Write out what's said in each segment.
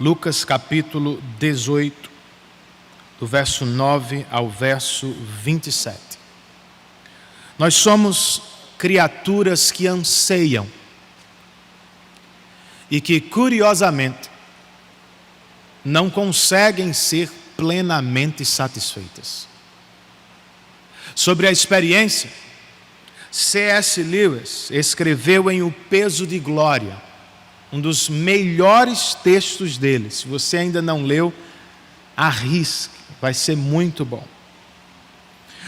Lucas capítulo 18, do verso 9 ao verso 27. Nós somos criaturas que anseiam e que, curiosamente, não conseguem ser plenamente satisfeitas. Sobre a experiência, C.S. Lewis escreveu em O Peso de Glória, um dos melhores textos dele. Se você ainda não leu, arrisque, vai ser muito bom.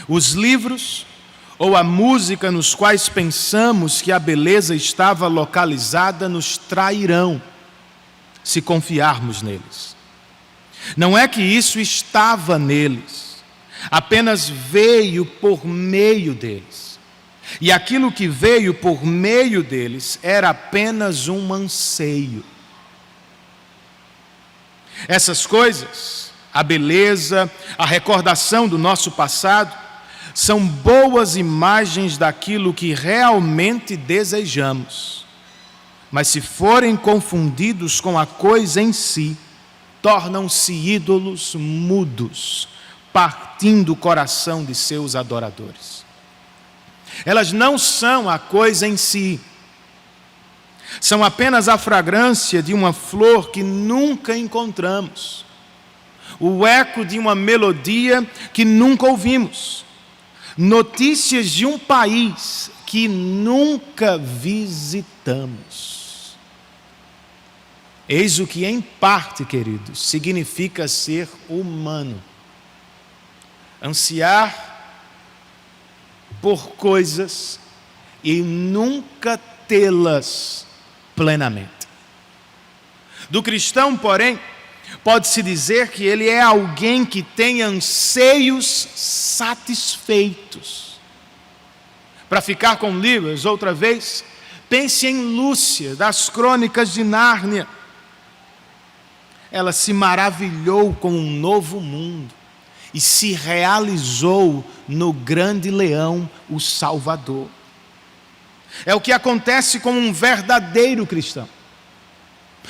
Os livros ou a música nos quais pensamos que a beleza estava localizada nos trairão, se confiarmos neles. Não é que isso estava neles, apenas veio por meio deles. E aquilo que veio por meio deles era apenas um anseio. Essas coisas, a beleza, a recordação do nosso passado, são boas imagens daquilo que realmente desejamos. Mas se forem confundidos com a coisa em si, tornam-se ídolos mudos, partindo o coração de seus adoradores. Elas não são a coisa em si, são apenas a fragrância de uma flor que nunca encontramos, o eco de uma melodia que nunca ouvimos, notícias de um país que nunca visitamos. Eis o que, em parte, queridos, significa ser humano. Ansiar por coisas e nunca tê-las plenamente. Do cristão, porém, pode-se dizer que ele é alguém que tem anseios satisfeitos. Para ficar com Lewis outra vez, pense em Lúcia, das Crônicas de Nárnia. Ela se maravilhou com um novo mundo e se realizou no grande leão, o Salvador. É o que acontece com um verdadeiro cristão.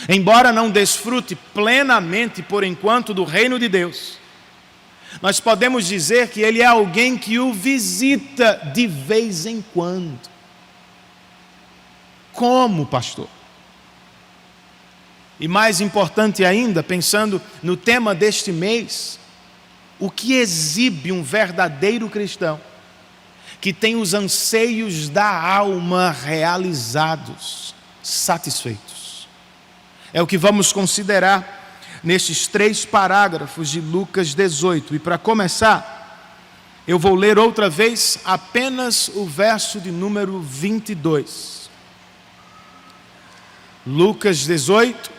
Embora não desfrute plenamente, por enquanto, do reino de Deus, nós podemos dizer que ele é alguém que o visita de vez em quando. Como, pastor? E mais importante ainda, pensando no tema deste mês, o que exibe um verdadeiro cristão que tem os anseios da alma realizados, satisfeitos? É o que vamos considerar nestes 3 parágrafos de Lucas 18. E para começar, eu vou ler outra vez apenas o verso de número 22. Lucas 18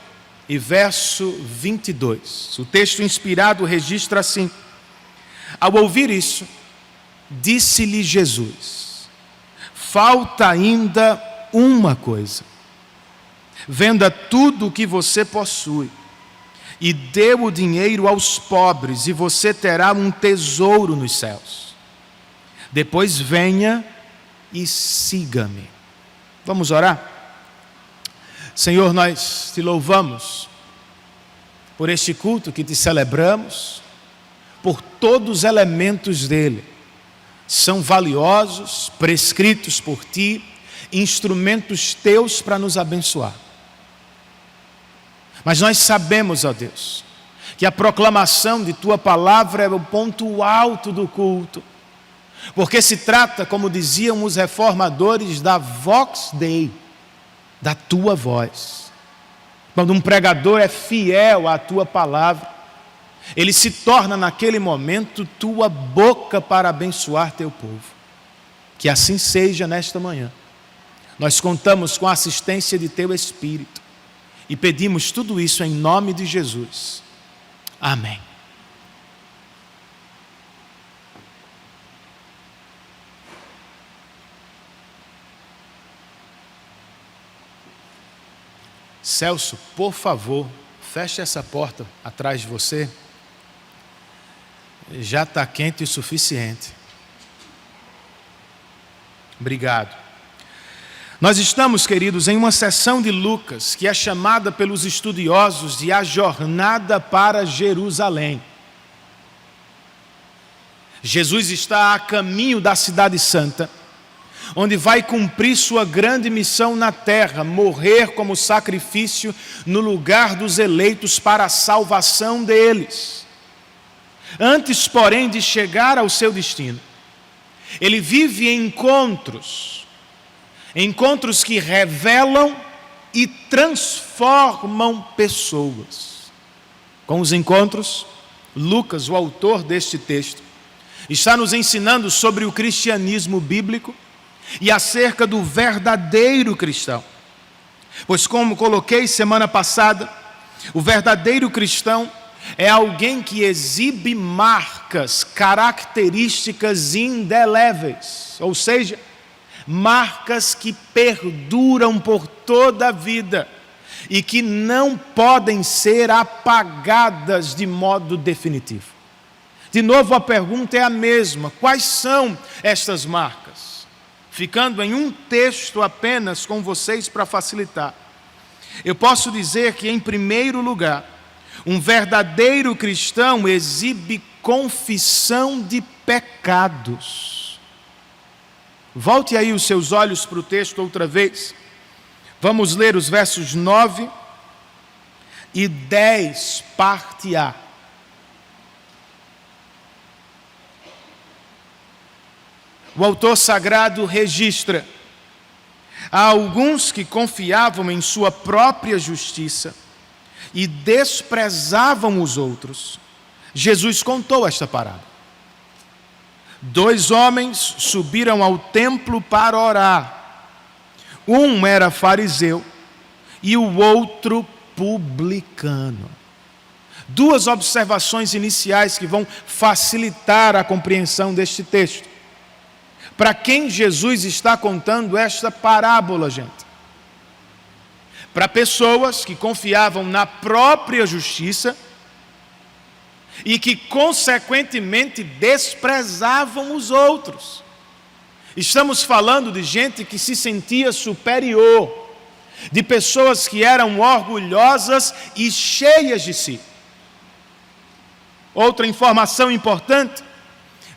e verso 22. O texto inspirado registra assim: ao ouvir isso, disse-lhe Jesus: falta ainda uma coisa. Venda tudo o que você possui e dê o dinheiro aos pobres, e você terá um tesouro nos céus. Depois venha e siga-me. Vamos orar? Senhor, nós te louvamos por este culto que te celebramos, por todos os elementos dele. São valiosos, prescritos por ti, instrumentos teus para nos abençoar. Mas nós sabemos, ó Deus, que a proclamação de tua palavra é o ponto alto do culto, porque se trata, como diziam os reformadores, da vox Dei, da tua voz. Quando um pregador é fiel à tua palavra, ele se torna naquele momento tua boca para abençoar teu povo. Que assim seja nesta manhã. Nós contamos com a assistência de teu Espírito e pedimos tudo isso em nome de Jesus. Amém. Celso, por favor, feche essa porta atrás de você. Já está quente o suficiente. Obrigado. Nós estamos, queridos, em uma seção de Lucas que é chamada pelos estudiosos de a jornada para Jerusalém. Jesus está a caminho da cidade santa, onde vai cumprir sua grande missão na terra, morrer como sacrifício no lugar dos eleitos para a salvação deles. Antes, porém, de chegar ao seu destino, ele vive encontros que revelam e transformam pessoas. Com os encontros, Lucas, o autor deste texto, está nos ensinando sobre o cristianismo bíblico e acerca do verdadeiro cristão. Pois, como coloquei semana passada, o verdadeiro cristão é alguém que exibe marcas, características indeléveis, ou seja, marcas que perduram por toda a vida e que não podem ser apagadas de modo definitivo. De novo, a pergunta é a mesma: quais são estas marcas? Ficando em um texto apenas com vocês para facilitar, eu posso dizer que, em primeiro lugar, um verdadeiro cristão exibe confissão de pecados. Volte aí os seus olhos para o texto outra vez. Vamos ler os versos 9 e 10, parte A. O autor sagrado registra: há alguns que confiavam em sua própria justiça e desprezavam os outros. Jesus contou esta parábola. 2 homens subiram ao templo para orar. Um era fariseu e o outro publicano. 2 observações iniciais que vão facilitar a compreensão deste texto. Para quem Jesus está contando esta parábola, gente? Para pessoas que confiavam na própria justiça e que, consequentemente, desprezavam os outros. Estamos falando de gente que se sentia superior, de pessoas que eram orgulhosas e cheias de si. Outra informação importante: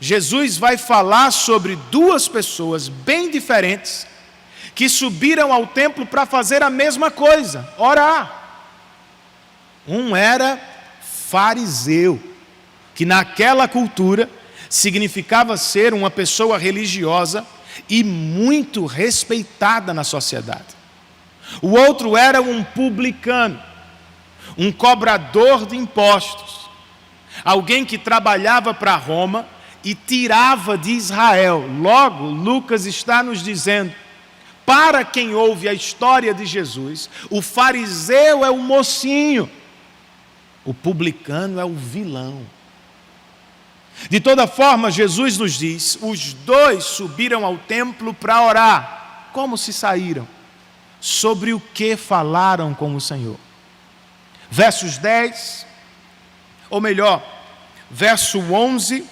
Jesus vai falar sobre 2 pessoas bem diferentes que subiram ao templo para fazer a mesma coisa, orar. Um era fariseu, que naquela cultura significava ser uma pessoa religiosa e muito respeitada na sociedade. O outro era um publicano, um cobrador de impostos, alguém que trabalhava para Roma e tirava de Israel. Logo, Lucas está nos dizendo: para quem ouve a história de Jesus, o fariseu é o mocinho, o publicano é o vilão. De toda forma, Jesus nos diz: os 2 subiram ao templo para orar. Como se saíram? Sobre o que falaram com o Senhor? Versos 10, ou melhor, verso 11,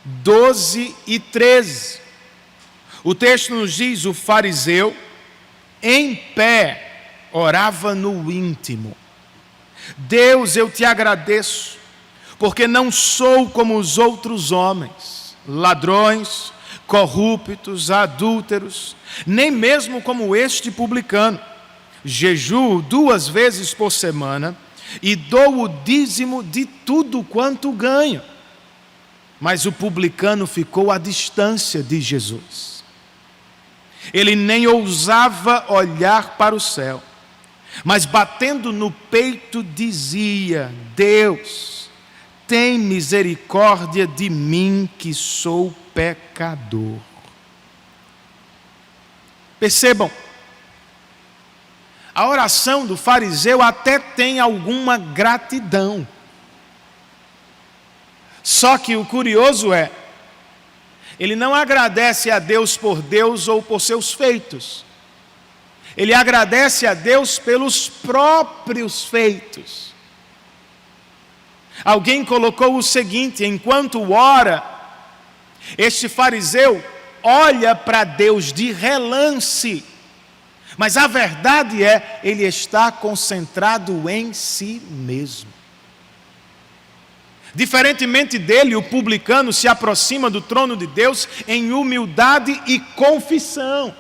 12 e 13. O texto nos diz: o fariseu, em pé, orava no íntimo. Deus, eu te agradeço, porque não sou como os outros homens, ladrões, corruptos, adúlteros, nem mesmo como este publicano. Jejuo 2 vezes por semana e dou o dízimo de tudo quanto ganho. Mas o publicano ficou à distância de Jesus. Ele nem ousava olhar para o céu, mas batendo no peito dizia: Deus, tem misericórdia de mim, que sou pecador. Percebam, a oração do fariseu até tem alguma gratidão. Só que o curioso é, ele não agradece a Deus por Deus ou por seus feitos. Ele agradece a Deus pelos próprios feitos. Alguém colocou o seguinte: enquanto ora, este fariseu olha para Deus de relance Mas a verdade é, ele está concentrado em si mesmo. Diferentemente dele, o publicano se aproxima do trono de Deus em humildade e confissão.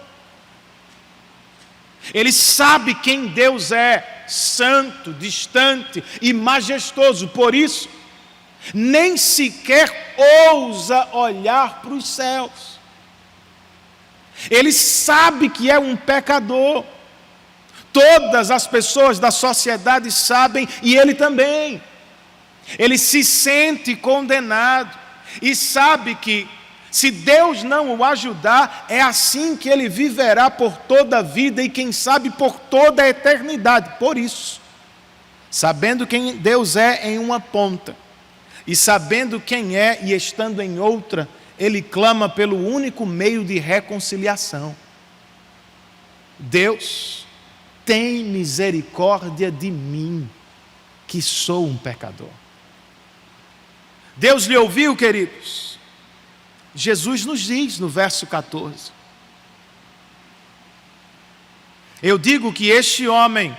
Ele sabe quem Deus é, santo, distante e majestoso. Por isso, nem sequer ousa olhar para os céus. Ele sabe que é um pecador. Todas as pessoas da sociedade sabem, e ele também. Ele se sente condenado e sabe que, se Deus não o ajudar, é assim que ele viverá por toda a vida e, quem sabe, por toda a eternidade. Por isso, sabendo quem Deus é em uma ponta e sabendo quem é e estando em outra, ele clama pelo único meio de reconciliação. Deus, tem misericórdia de mim, que sou um pecador. Deus lhe ouviu, queridos? Jesus nos diz no verso 14: eu digo que este homem,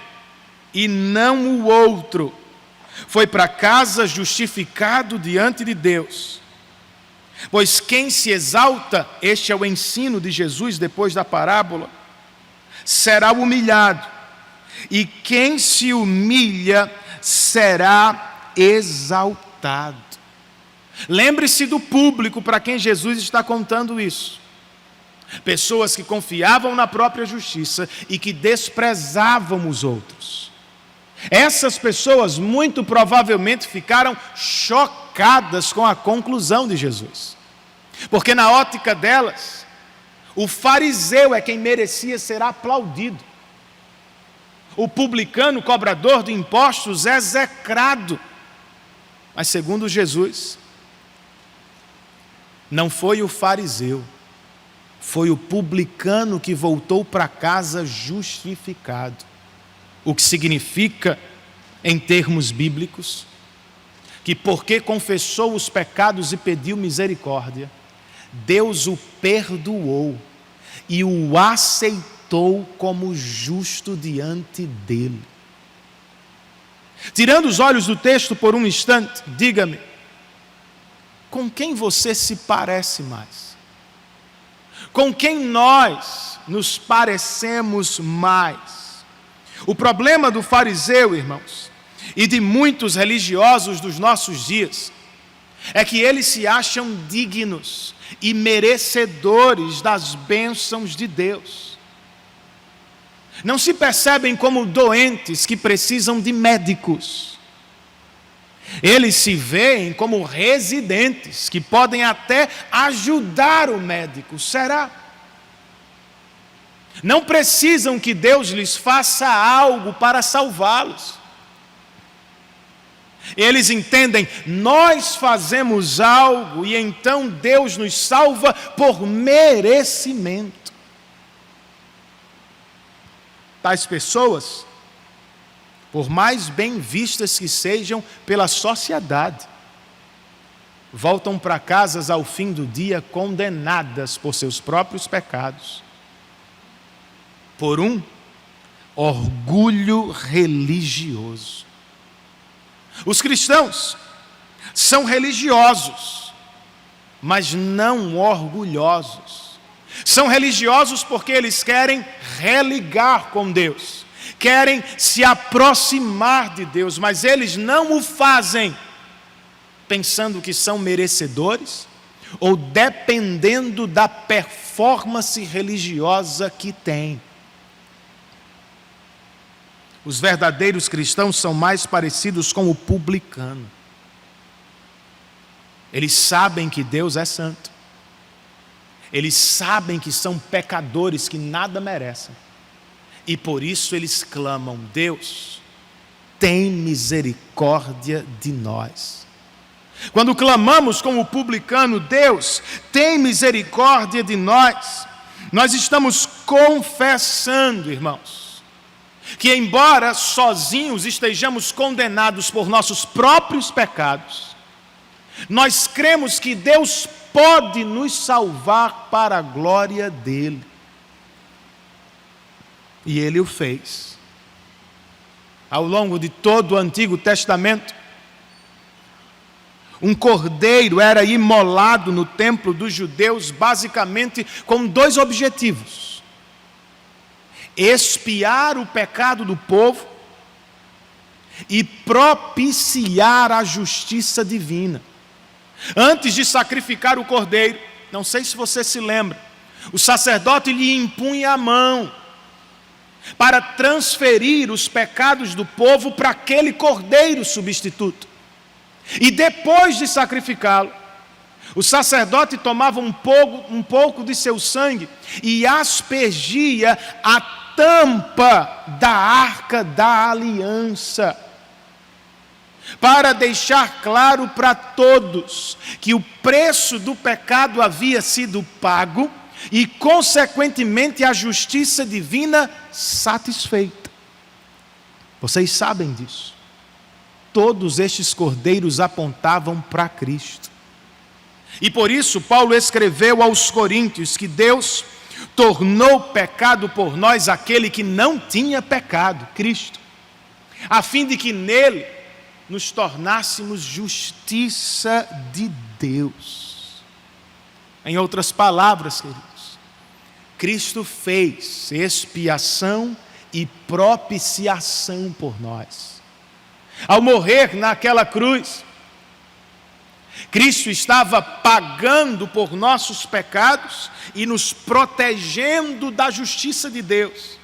e não o outro, foi para casa justificado diante de Deus. Pois quem se exalta, este é o ensino de Jesus depois da parábola, será humilhado, e quem se humilha será exaltado. Lembre-se do público para quem Jesus está contando isso. Pessoas que confiavam na própria justiça e que desprezavam os outros. Essas pessoas muito provavelmente ficaram chocadas com a conclusão de Jesus. Porque na ótica delas, o fariseu é quem merecia ser aplaudido. O publicano, cobrador de impostos, é execrado. Mas segundo Jesus, não foi o fariseu, foi o publicano que voltou para casa justificado. O que significa, em termos bíblicos, que porque confessou os pecados e pediu misericórdia, Deus o perdoou e o aceitou como justo diante dele. Tirando os olhos do texto por um instante, diga-me, com quem você se parece mais? Com quem nós nos parecemos mais? O problema do fariseu, irmãos, e de muitos religiosos dos nossos dias, é que eles se acham dignos e merecedores das bênçãos de Deus. Não se percebem como doentes que precisam de médicos. Eles se veem como residentes que podem até ajudar o médico. Será? Não precisam que Deus lhes faça algo para salvá-los. Eles entendem, nós fazemos algo e então Deus nos salva por merecimento. Tais pessoas, por mais bem vistas que sejam pela sociedade, voltam para casas ao fim do dia condenadas por seus próprios pecados, por um orgulho religioso. Os cristãos são religiosos, mas não orgulhosos. São religiosos porque eles querem religar com Deus, querem se aproximar de Deus, mas eles não o fazem pensando que são merecedores ou dependendo da performance religiosa que têm. Os verdadeiros cristãos são mais parecidos com o publicano. Eles sabem que Deus é santo. Eles sabem que são pecadores que nada merecem. E por isso eles clamam, Deus, tem misericórdia de nós. Quando clamamos como o publicano, Deus, tem misericórdia de nós, nós estamos confessando, irmãos, que embora sozinhos estejamos condenados por nossos próprios pecados, nós cremos que Deus pode nos salvar para a glória dele. E ele o fez. Ao longo de todo o Antigo Testamento, um cordeiro era imolado no templo dos judeus, basicamente com dois objetivos: expiar o pecado do povo e propiciar a justiça divina. Antes de sacrificar o cordeiro, não sei se você se lembra, o sacerdote lhe impunha a mão para transferir os pecados do povo para aquele cordeiro substituto. E depois de sacrificá-lo, o sacerdote tomava um pouco de seu sangue e aspergia a tampa da arca da aliança, para deixar claro para todos que o preço do pecado havia sido pago e, consequentemente, a justiça divina satisfeita. Vocês sabem disso. Todos estes cordeiros apontavam para Cristo. E por isso Paulo escreveu aos Coríntios que Deus tornou pecado por nós aquele que não tinha pecado, Cristo, a fim de que nele nos tornássemos justiça de Deus. Em outras palavras, queridos, Cristo fez expiação e propiciação por nós. Ao morrer naquela cruz, Cristo estava pagando por nossos pecados e nos protegendo da justiça de Deus.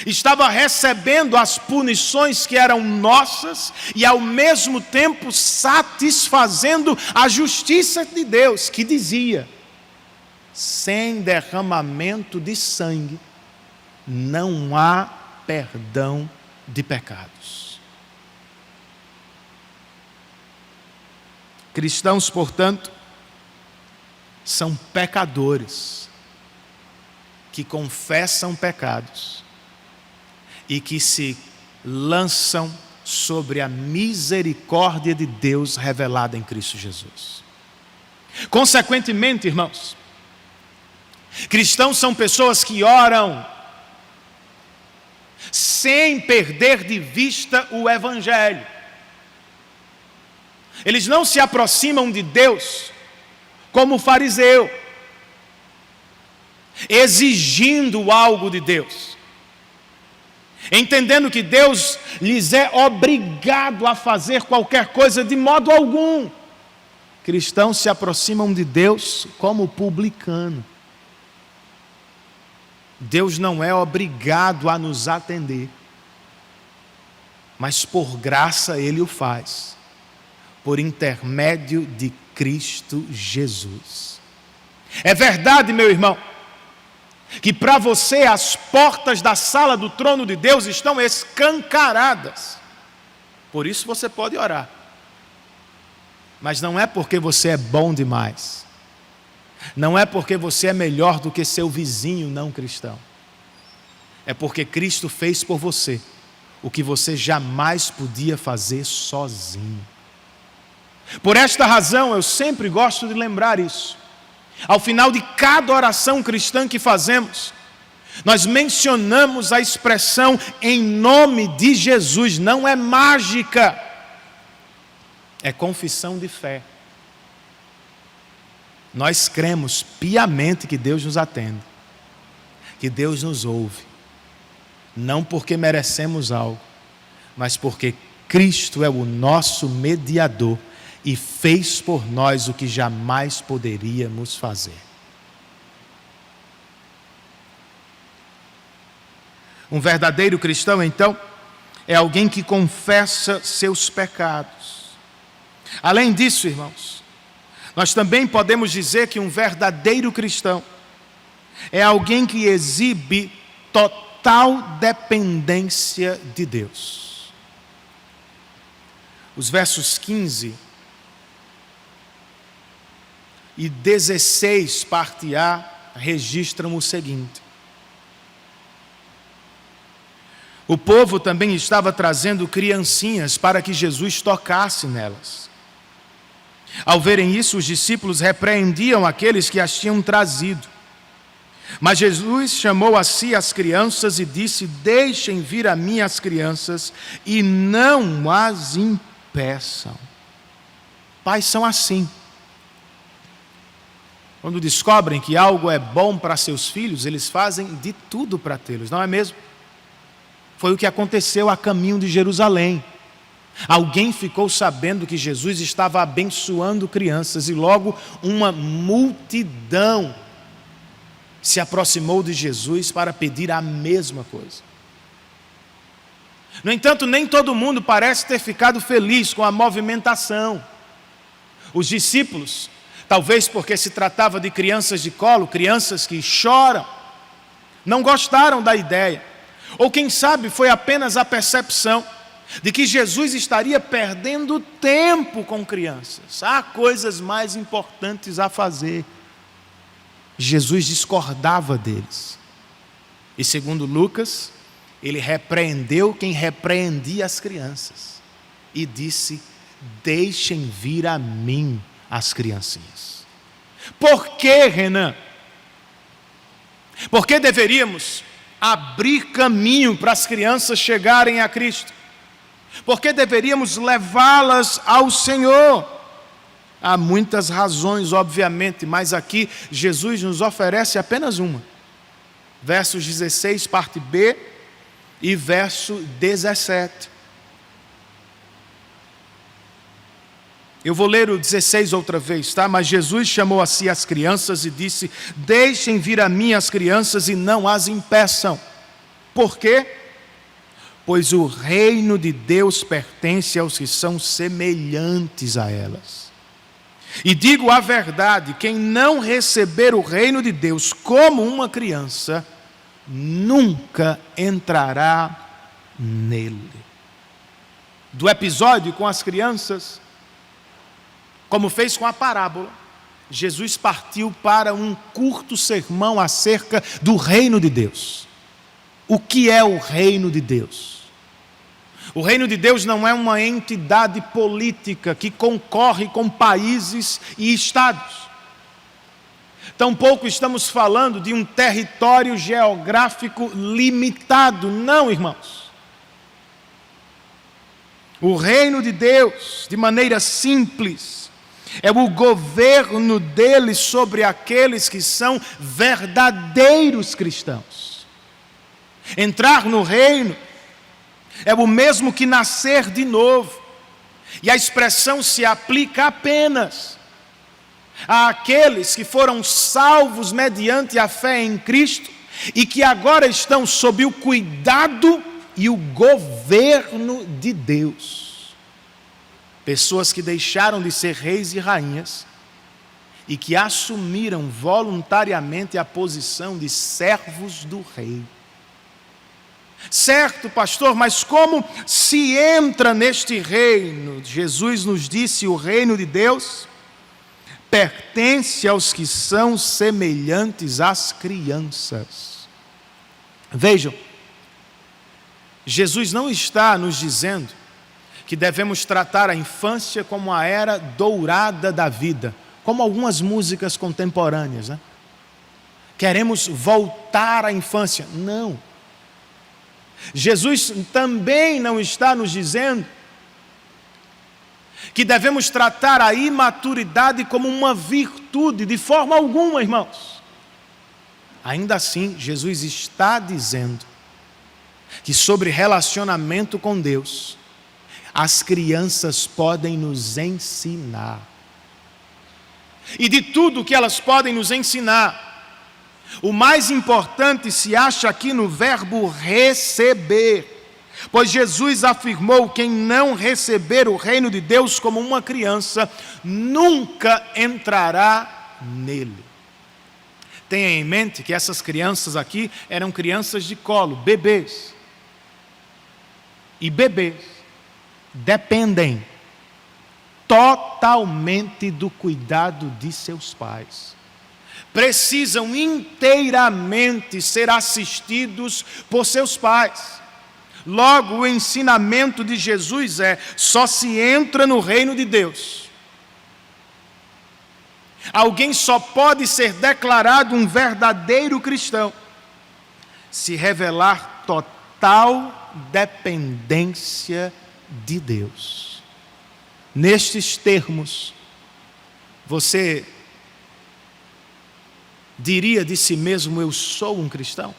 Estava recebendo as punições que eram nossas e ao mesmo tempo satisfazendo a justiça de Deus, que dizia: sem derramamento de sangue não há perdão de pecados. Cristãos, portanto, são pecadores que confessam pecados e que se lançam sobre a misericórdia de Deus revelada em Cristo Jesus. Consequentemente, irmãos, cristãos são pessoas que oram sem perder de vista o Evangelho. Eles não se aproximam de Deus como o fariseu, exigindo algo de Deus, entendendo que Deus lhes é obrigado a fazer qualquer coisa de modo algum. Cristãos se aproximam de Deus como o publicano. Deus não é obrigado a nos atender, mas por graça Ele o faz, por intermédio de Cristo Jesus. É verdade, meu irmão, que para você as portas da sala do trono de Deus estão escancaradas. Por isso você pode orar. Mas não é porque você é bom demais. Não é porque você é melhor do que seu vizinho não cristão. É porque Cristo fez por você o que você jamais podia fazer sozinho. Por esta razão eu sempre gosto de lembrar isso. Ao final de cada oração cristã que fazemos, nós mencionamos a expressão em nome de Jesus. Não é mágica, é confissão de fé. Nós cremos piamente que Deus nos atende, que Deus nos ouve, não porque merecemos algo, mas porque Cristo é o nosso mediador e fez por nós o que jamais poderíamos fazer. Um verdadeiro cristão, então, é alguém que confessa seus pecados. Além disso, irmãos, nós também podemos dizer que um verdadeiro cristão é alguém que exibe total dependência de Deus. Os versos 15 e 16, parte A, registram o seguinte: o povo também estava trazendo criancinhas para que Jesus tocasse nelas. Ao verem isso, os discípulos repreendiam aqueles que as tinham trazido. Mas Jesus chamou a si as crianças e disse: deixem vir a mim as crianças e não as impeçam. Pais são assim. Quando descobrem que algo é bom para seus filhos, eles fazem de tudo para tê-los, não é mesmo? Foi o que aconteceu a caminho de Jerusalém. Alguém ficou sabendo que Jesus estava abençoando crianças e logo uma multidão se aproximou de Jesus para pedir a mesma coisa. No entanto, nem todo mundo parece ter ficado feliz com a movimentação. Os discípulos, talvez porque se tratava de crianças de colo, crianças que choram, não gostaram da ideia. Ou quem sabe foi apenas a percepção de que Jesus estaria perdendo tempo com crianças. Há coisas mais importantes a fazer. Jesus discordava deles. E segundo Lucas, ele repreendeu quem repreendia as crianças. E disse: deixem vir a mim as criancinhas. Por que, Renan? Porque deveríamos abrir caminho para as crianças chegarem a Cristo? Porque deveríamos levá-las ao Senhor? Há muitas razões, obviamente, mas aqui Jesus nos oferece apenas uma. Versos 16, parte B, e verso 17. Eu vou ler o 16 outra vez, tá? Mas Jesus chamou a si as crianças e disse: deixem vir a mim as crianças e não as impeçam. Por quê? Pois o reino de Deus pertence aos que são semelhantes a elas. E digo a verdade: quem não receber o reino de Deus como uma criança, nunca entrará nele. Do episódio com as crianças, como fez com a parábola, Jesus partiu para um curto sermão acerca do reino de Deus. O que é o reino de Deus? O reino de Deus não é uma entidade política que concorre com países e estados. Tampouco estamos falando de um território geográfico limitado, não, irmãos. O reino de Deus, de maneira simples, é o governo dele sobre aqueles que são verdadeiros cristãos. Entrar no reino é o mesmo que nascer de novo. E a expressão se aplica apenas àqueles que foram salvos mediante a fé em Cristo e que agora estão sob o cuidado e o governo de Deus. Pessoas que deixaram de ser reis e rainhas e que assumiram voluntariamente a posição de servos do rei. Certo, pastor, mas como se entra neste reino? Jesus nos disse: o reino de Deus pertence aos que são semelhantes às crianças. Vejam, Jesus não está nos dizendo que devemos tratar a infância como a era dourada da vida, como algumas músicas contemporâneas, né? Queremos voltar à infância. Não. Jesus também não está nos dizendo que devemos tratar a imaturidade como uma virtude, de forma alguma, irmãos. Ainda assim, Jesus está dizendo que sobre relacionamento com Deus, as crianças podem nos ensinar. E de tudo que elas podem nos ensinar, o mais importante se acha aqui no verbo receber, pois Jesus afirmou: quem não receber o reino de Deus como uma criança, nunca entrará nele. Tenha em mente que essas crianças aqui eram crianças de colo, bebês. E bebês dependem totalmente do cuidado de seus pais. Precisam inteiramente ser assistidos por seus pais. Logo, o ensinamento de Jesus é: só se entra no reino de Deus Alguém só pode ser declarado um verdadeiro cristão se revelar total dependência de Deus. Nestes termos, você diria de si mesmo: eu sou um cristão?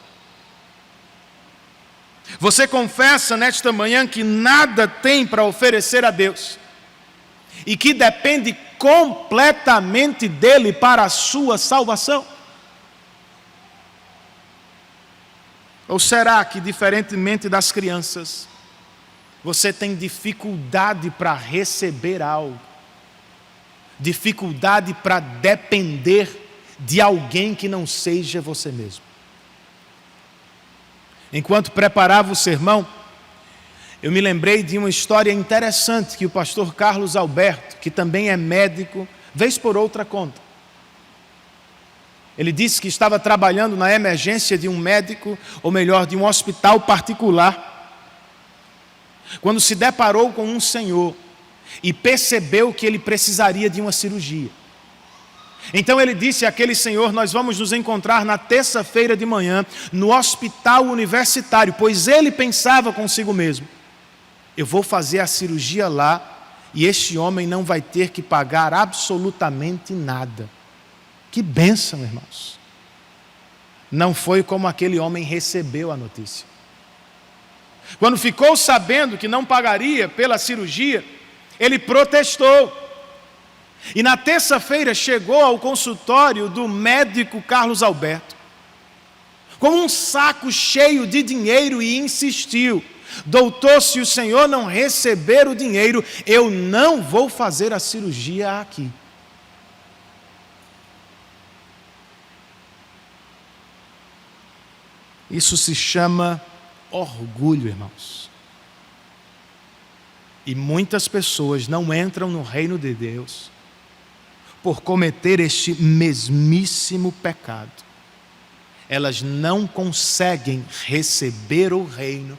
Você confessa nesta manhã que nada tem para oferecer a Deus e que depende completamente dele para a sua salvação? Ou será que, diferentemente das crianças, você tem dificuldade para receber algo, dificuldade para depender de alguém que não seja você mesmo? Enquanto preparava o sermão, eu me lembrei de uma história interessante que o pastor Carlos Alberto, que também é médico, vez por outra conta. Ele disse que estava trabalhando na emergência de um médico, ou melhor, de um hospital particular, quando se deparou com um senhor e percebeu que ele precisaria de uma cirurgia. Então ele disse àquele senhor: nós vamos nos encontrar na terça-feira de manhã no hospital universitário, pois ele pensava consigo mesmo: eu vou fazer a cirurgia lá e este homem não vai ter que pagar absolutamente nada. Que bênção, irmãos! Não foi como aquele homem recebeu a notícia. Quando ficou sabendo que não pagaria pela cirurgia, ele protestou. E na terça-feira chegou ao consultório do médico Carlos Alberto com um saco cheio de dinheiro e insistiu: doutor, se o senhor não receber o dinheiro, eu não vou fazer a cirurgia aqui. Isso se chama orgulho, irmãos. E muitas pessoas não entram no reino de Deus por cometer este mesmíssimo pecado. Elas não conseguem receber o reino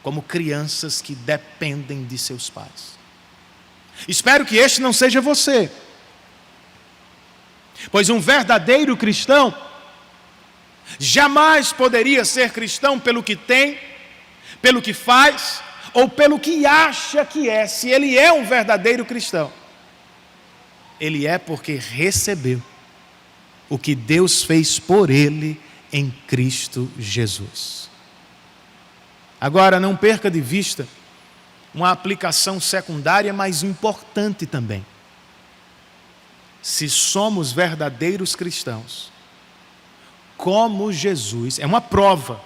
como crianças que dependem de seus pais. Espero que este não seja você, pois um verdadeiro cristão jamais poderia ser cristão pelo que tem, pelo que faz ou pelo que acha que é. Se ele é um verdadeiro cristão, ele é porque recebeu o que Deus fez por ele em Cristo Jesus. Agora, não perca de vista uma aplicação secundária, mas importante também. Se somos verdadeiros cristãos, como Jesus, é uma prova,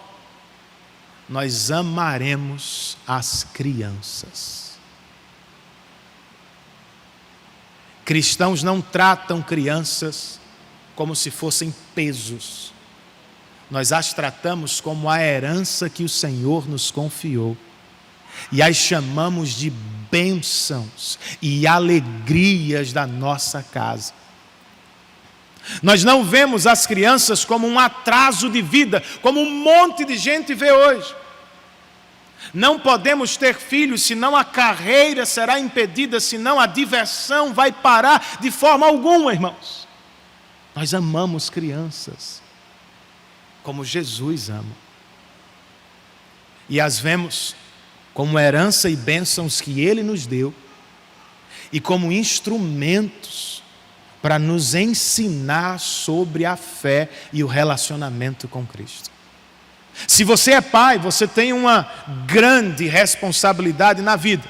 nós amaremos as crianças. Cristãos não tratam crianças como se fossem pesos. Nós as tratamos como a herança que o Senhor nos confiou. E as chamamos de bênçãos e alegrias da nossa casa. Nós não vemos as crianças como um atraso de vida, como um monte de gente vê hoje. Não podemos ter filhos, senão a carreira será impedida, senão a diversão vai parar de forma alguma, irmãos. Nós amamos crianças, como Jesus ama. E as vemos como herança e bênçãos que Ele nos deu, e como instrumentos para nos ensinar sobre a fé e o relacionamento com Cristo. Se você é pai, você tem uma grande responsabilidade na vida.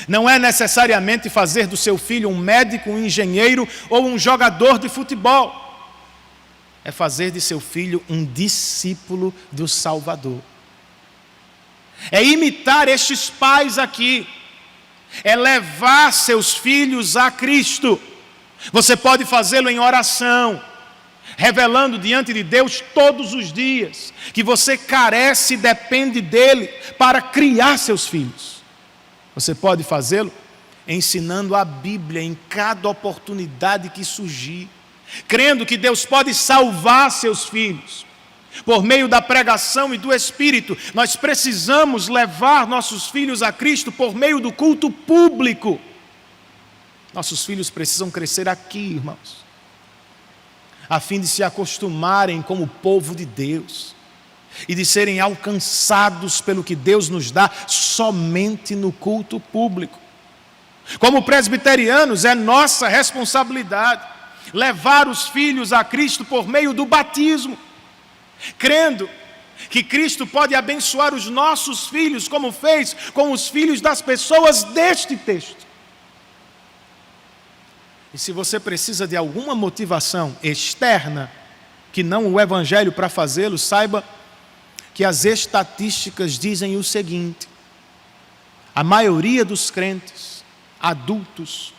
Não é necessariamente fazer do seu filho um médico, um engenheiro ou um jogador de futebol. É fazer de seu filho um discípulo do Salvador. É imitar estes pais aqui. É levar seus filhos a Cristo. Você pode fazê-lo em oração, revelando diante de Deus todos os dias que você carece e depende dEle para criar seus filhos. Você pode fazê-lo ensinando a Bíblia em cada oportunidade que surgir, crendo que Deus pode salvar seus filhos. Por meio da pregação e do Espírito, nós precisamos levar nossos filhos a Cristo por meio do culto público. Nossos filhos precisam crescer aqui, irmãos, a fim de se acostumarem com o povo de Deus e de serem alcançados pelo que Deus nos dá somente no culto público. Como presbiterianos, é nossa responsabilidade levar os filhos a Cristo por meio do batismo, crendo que Cristo pode abençoar os nossos filhos, como fez com os filhos das pessoas deste texto. E se você precisa de alguma motivação externa, que não o Evangelho para fazê-lo, saiba que as estatísticas dizem o seguinte: a maioria dos crentes adultos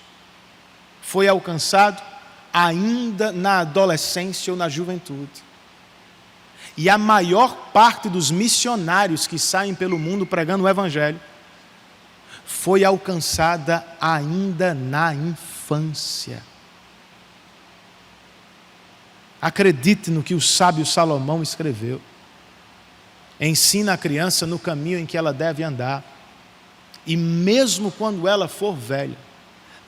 foi alcançado ainda na adolescência ou na juventude. E a maior parte dos missionários que saem pelo mundo pregando o Evangelho foi alcançada ainda na infância. Acredite no que o sábio Salomão escreveu. Ensina a criança no caminho em que ela deve andar, e mesmo quando ela for velha,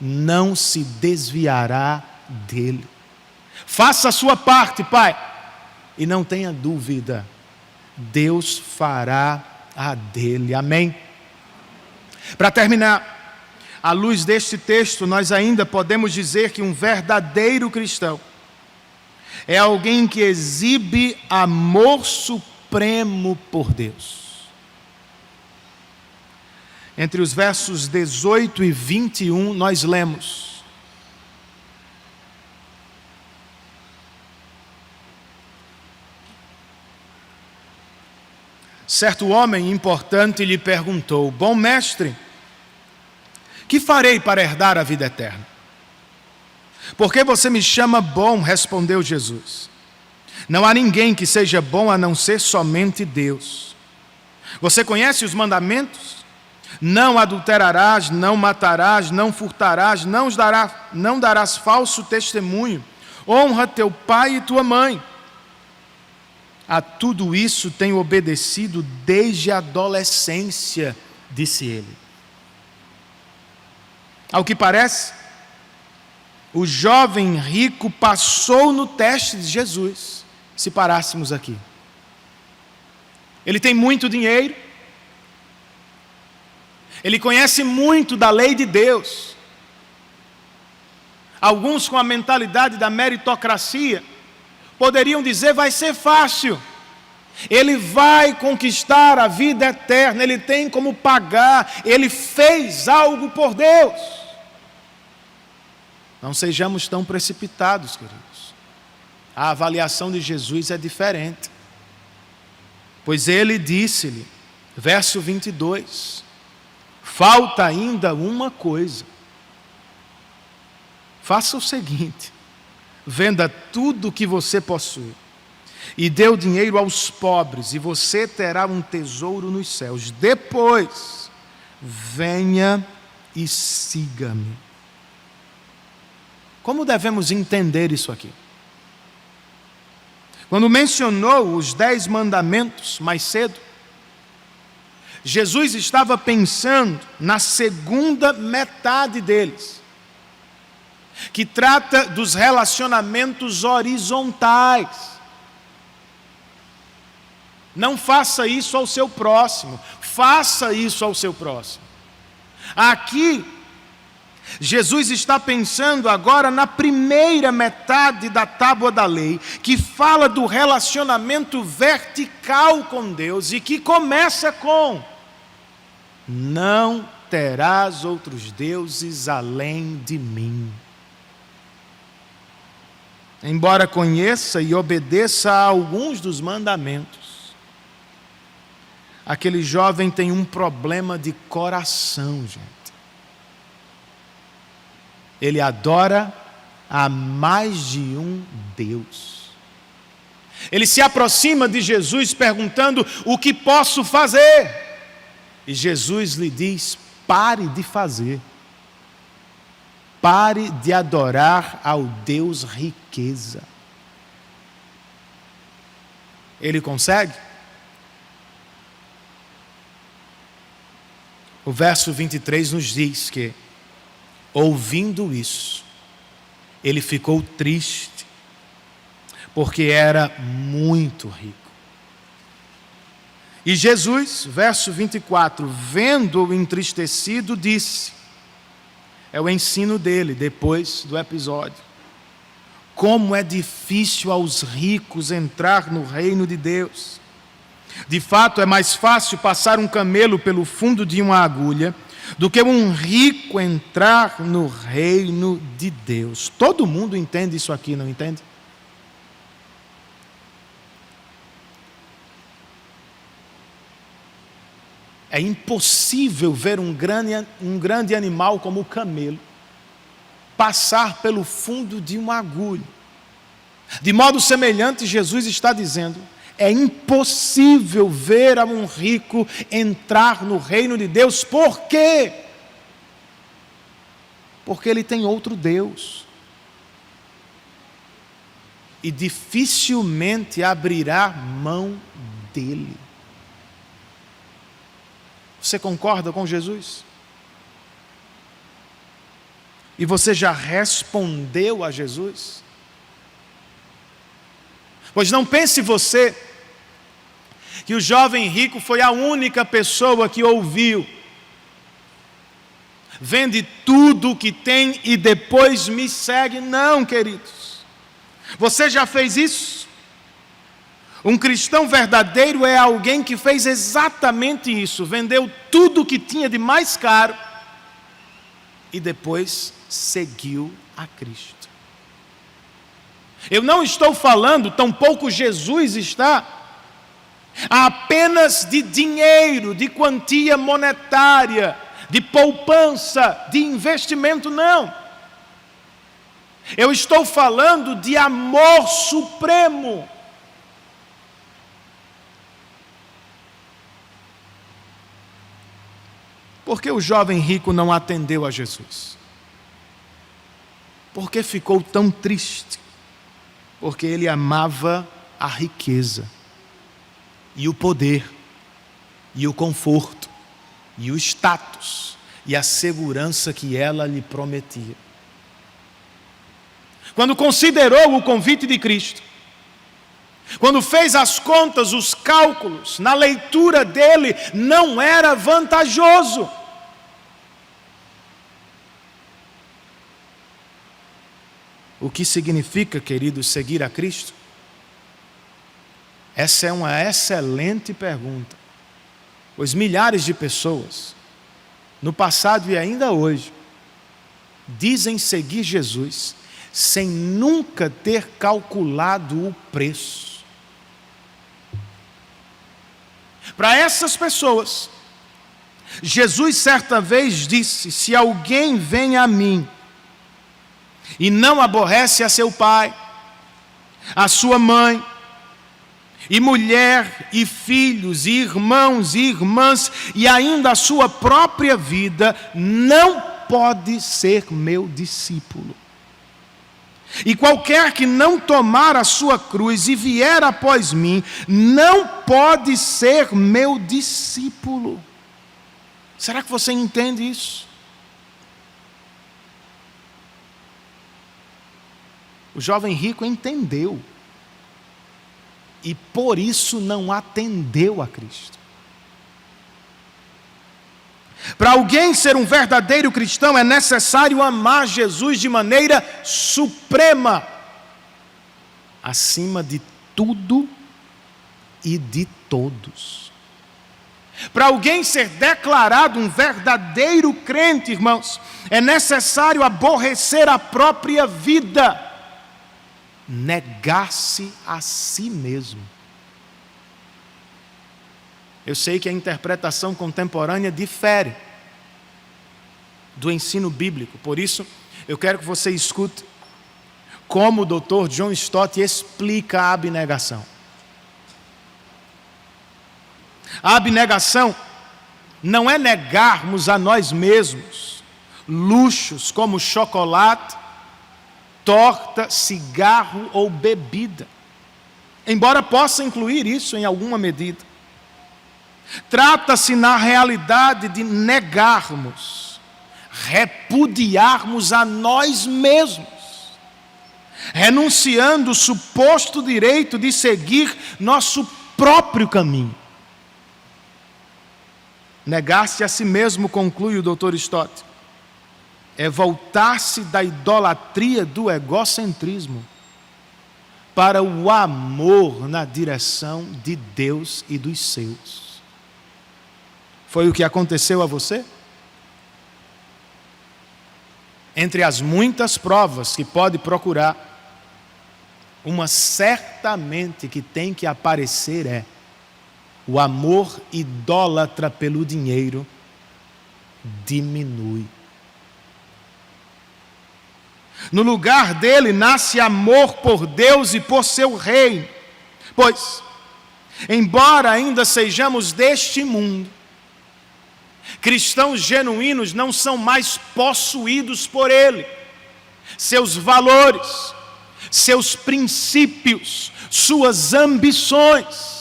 não se desviará dele. Faça a sua parte, pai, e não tenha dúvida, Deus fará a dele. Amém? Para terminar, à luz deste texto, nós ainda podemos dizer que um verdadeiro cristão é alguém que exibe amor supremo por Deus. Entre os versos 18 e 21, nós lemos: certo homem importante lhe perguntou: bom mestre, que farei para herdar a vida eterna? Por que você me chama bom? Respondeu Jesus. Não há ninguém que seja bom a não ser somente Deus. Você conhece os mandamentos? Não adulterarás, não matarás, não furtarás, não darás falso testemunho, honra teu pai e tua mãe. A tudo isso tenho obedecido desde a adolescência, disse ele. Ao que parece, o jovem rico passou no teste de Jesus, se parássemos aqui. Ele tem muito dinheiro, ele conhece muito da lei de Deus. Alguns, com a mentalidade da meritocracia, poderiam dizer: vai ser fácil, ele vai conquistar a vida eterna, ele tem como pagar, ele fez algo por Deus. Não sejamos tão precipitados, queridos. A avaliação de Jesus é diferente. Pois ele disse-lhe, verso 22, falta ainda uma coisa. Faça o seguinte: venda tudo o que você possui e dê o dinheiro aos pobres, e você terá um tesouro nos céus. Depois, venha e siga-me. Como devemos entender isso aqui? Quando mencionou os 10 mandamentos mais cedo, Jesus estava pensando na segunda metade deles, que trata dos relacionamentos horizontais. Não faça isso ao seu próximo, faça isso ao seu próximo. Aqui, Jesus está pensando agora na primeira metade da tábua da lei, que fala do relacionamento vertical com Deus e que começa com: não terás outros deuses além de mim. Embora conheça e obedeça a alguns dos mandamentos, aquele jovem tem um problema de coração, gente. Ele adora a mais de um Deus. Ele se aproxima de Jesus perguntando: o que posso fazer? E Jesus lhe diz: pare de fazer. Pare de adorar ao Deus riqueza. Ele consegue? O verso 23 nos diz que, Ouvindo isso, ele ficou triste, porque era muito rico. E Jesus, verso 24, vendo-o entristecido, disse, é o ensino dele depois do episódio: como é difícil aos ricos entrar no reino de Deus. De fato, é mais fácil passar um camelo pelo fundo de uma agulha do que um rico entrar no reino de Deus. Todo mundo entende isso aqui, não entende? É impossível ver um grande animal como o camelo passar pelo fundo de uma agulha. De modo semelhante, Jesus está dizendo, é impossível ver a um rico entrar no reino de Deus. Por quê? Porque ele tem outro Deus. E dificilmente abrirá mão dele. Você concorda com Jesus? E você já respondeu a Jesus? Pois não pense você que o jovem rico foi a única pessoa que ouviu: vende tudo o que tem e depois me segue. Não, queridos. Você já fez isso? Um cristão verdadeiro é alguém que fez exatamente isso. Vendeu tudo o que tinha de mais caro e depois seguiu a Cristo. Eu não estou falando, tampouco Jesus está, apenas de dinheiro, de quantia monetária, de poupança, de investimento, não. Eu estou falando de amor supremo. Por que o jovem rico não atendeu a Jesus? Por que ficou tão triste? Porque ele amava a riqueza, e o poder, e o conforto, e o status, e a segurança que ela lhe prometia. Quando considerou o convite de Cristo, quando fez as contas, os cálculos, na leitura dele, não era vantajoso. O que significa, queridos, seguir a Cristo? Essa é uma excelente pergunta, pois milhares de pessoas, no passado e ainda hoje, dizem seguir Jesus sem nunca ter calculado o preço. Para essas pessoas, Jesus certa vez disse: se alguém vem a mim e não aborrece a seu pai, a sua mãe, e mulher, e filhos, e irmãos, e irmãs, e ainda a sua própria vida, não pode ser meu discípulo. E qualquer que não tomar a sua cruz e vier após mim, não pode ser meu discípulo. Será que você entende isso? O jovem rico entendeu. E por isso não atendeu a Cristo. Para alguém ser um verdadeiro cristão é necessário amar Jesus de maneira suprema, acima de tudo e de todos. Para alguém ser declarado um verdadeiro crente, irmãos, é necessário aborrecer a própria vida, negar-se a si mesmo. Eu sei que a interpretação contemporânea difere do ensino bíblico, por isso eu quero que você escute como o Dr. John Stott explica a abnegação. A abnegação não é negarmos a nós mesmos luxos como chocolate, torta, cigarro ou bebida, embora possa incluir isso em alguma medida. Trata-se na realidade de negarmos repudiarmos a nós mesmos, renunciando o suposto direito de seguir nosso próprio caminho. Negar-se a si mesmo, conclui o Dr. Stott, é voltar-se da idolatria do egocentrismo para o amor na direção de Deus e dos seus. Foi o que aconteceu a você? Entre as muitas provas que pode procurar, uma certamente que tem que aparecer é o amor idólatra pelo dinheiro diminui. No lugar dele nasce amor por Deus e por seu reino. Pois, embora ainda sejamos deste mundo, cristãos genuínos não são mais possuídos por ele. Seus valores, seus princípios, suas ambições.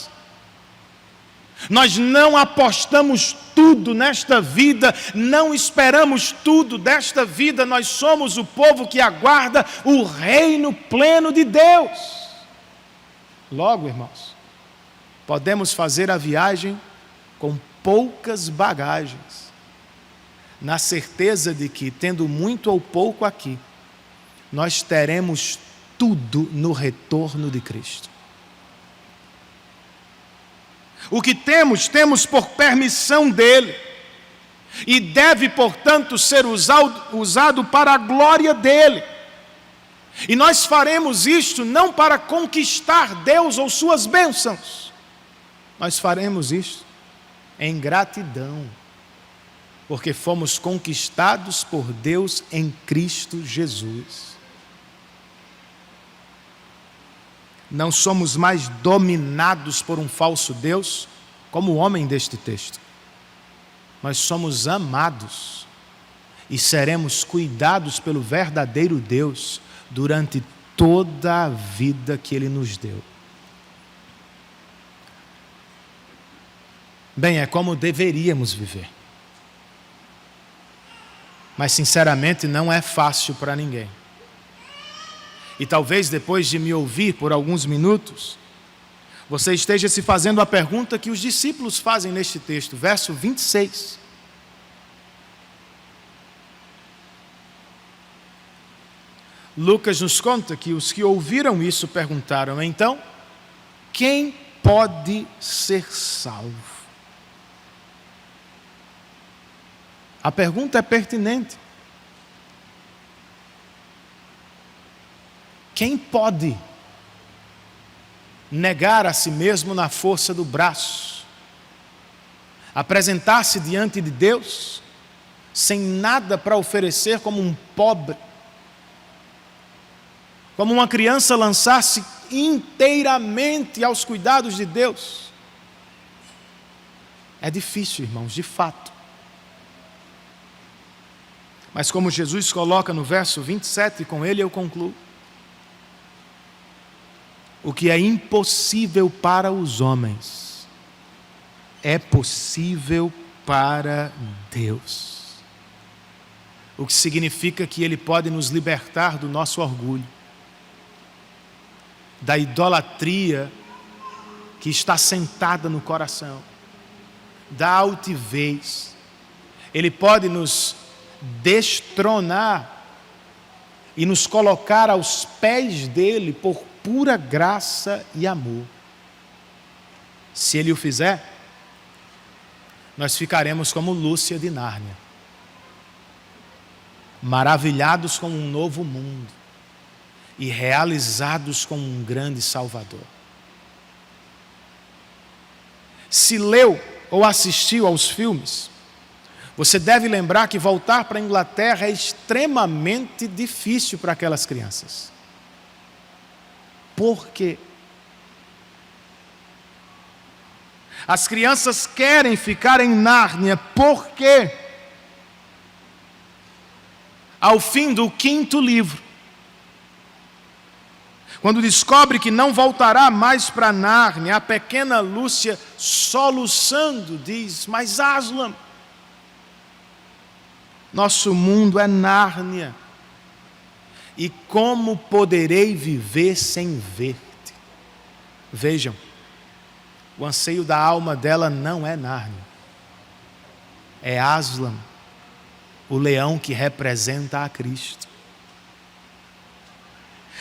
Nós não apostamos tudo nesta vida, não esperamos tudo desta vida. Nós somos o povo que aguarda o reino pleno de Deus. Logo, irmãos, podemos fazer a viagem com poucas bagagens, na certeza de que, tendo muito ou pouco aqui, nós teremos tudo no retorno de Cristo. O que temos, temos por permissão dele, e deve, portanto, ser usado para a glória dele. E nós faremos isto não para conquistar Deus ou suas bênçãos, nós faremos isto em gratidão, porque fomos conquistados por Deus em Cristo Jesus. Não somos mais dominados por um falso Deus, como o homem deste texto. Nós somos amados e seremos cuidados pelo verdadeiro Deus durante toda a vida que Ele nos deu. Bem, é como deveríamos viver. Mas, sinceramente, não é fácil para ninguém. E talvez depois de me ouvir por alguns minutos, você esteja se fazendo a pergunta que os discípulos fazem neste texto, verso 26. Lucas nos conta que os que ouviram isso perguntaram: então, quem pode ser salvo? A pergunta é pertinente. Quem pode negar a si mesmo na força do braço, apresentar-se diante de Deus sem nada para oferecer, como um pobre, como uma criança lançar-se inteiramente aos cuidados de Deus? É difícil, irmãos, de fato. Mas como Jesus coloca no verso 27, e com ele eu concluo: o que é impossível para os homens é possível para Deus. O que significa que Ele pode nos libertar do nosso orgulho, da idolatria que está sentada no coração, da altivez. Ele pode nos destronar e nos colocar aos pés dele por pura graça e amor. Se Ele o fizer, nós ficaremos como Lúcia de Nárnia, maravilhados com um novo mundo e realizados com um grande Salvador. Se leu ou assistiu aos filmes, você deve lembrar que voltar para a Inglaterra é extremamente difícil para aquelas crianças. Por quê? As crianças querem ficar em Nárnia, por quê? Ao fim do 5º livro, quando descobre que não voltará mais para Nárnia, a pequena Lúcia, soluçando, diz: mas Aslan, Nosso mundo é Nárnia. E como poderei viver sem ver-te? Vejam, o anseio da alma dela não é Nárnia. É Aslan, o leão que representa a Cristo.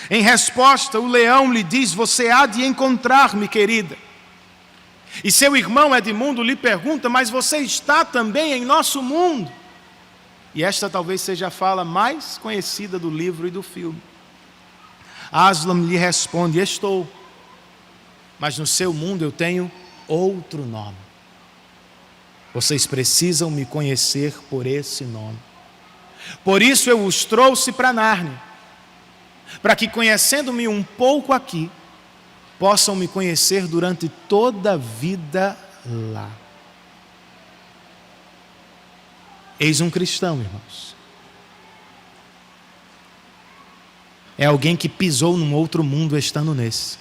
Em resposta, o leão lhe diz: você há de encontrar-me, querida. E seu irmão Edmundo lhe pergunta: mas você está também em nosso mundo? E esta talvez seja a fala mais conhecida do livro e do filme. Aslan lhe responde: estou, mas no seu mundo eu tenho outro nome. Vocês precisam me conhecer por esse nome. Por isso eu os trouxe para Nárnia, para que, conhecendo-me um pouco aqui, possam me conhecer durante toda a vida lá. Eis um cristão, irmãos. É alguém que pisou num outro mundo estando nesse.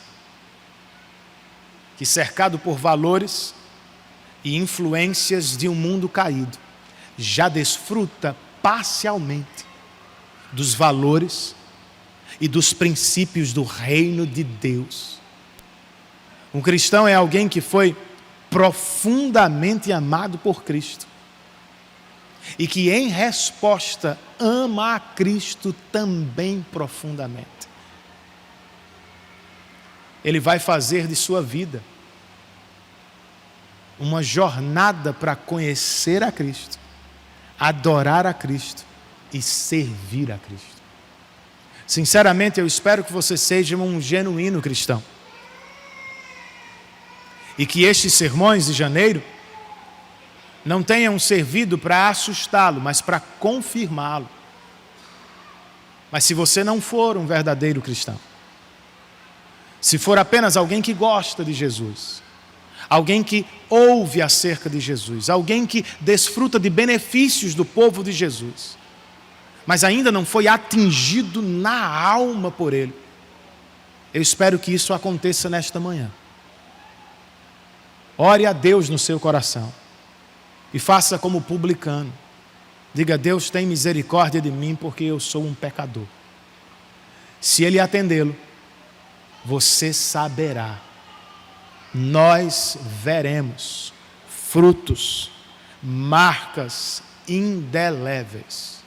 Que, cercado por valores e influências de um mundo caído, já desfruta parcialmente dos valores e dos princípios do reino de Deus. Um cristão é alguém que foi profundamente amado por Cristo e que, em resposta, ama a Cristo também profundamente. Ele vai fazer de sua vida uma jornada para conhecer a Cristo, adorar a Cristo e servir a Cristo. Sinceramente, eu espero que você seja um genuíno cristão. E que estes sermões de janeiro não tenham servido para assustá-lo, mas para confirmá-lo. Mas se você não for um verdadeiro cristão, se for apenas alguém que gosta de Jesus, alguém que ouve acerca de Jesus, alguém que desfruta de benefícios do povo de Jesus, mas ainda não foi atingido na alma por Ele, eu espero que isso aconteça nesta manhã. Ore a Deus no seu coração e faça como publicano. Diga: Deus, tem misericórdia de mim porque eu sou um pecador. Se Ele atendê-lo, você saberá. Nós veremos frutos, marcas indeléveis,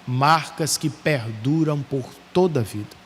marcas que perduram por toda a vida.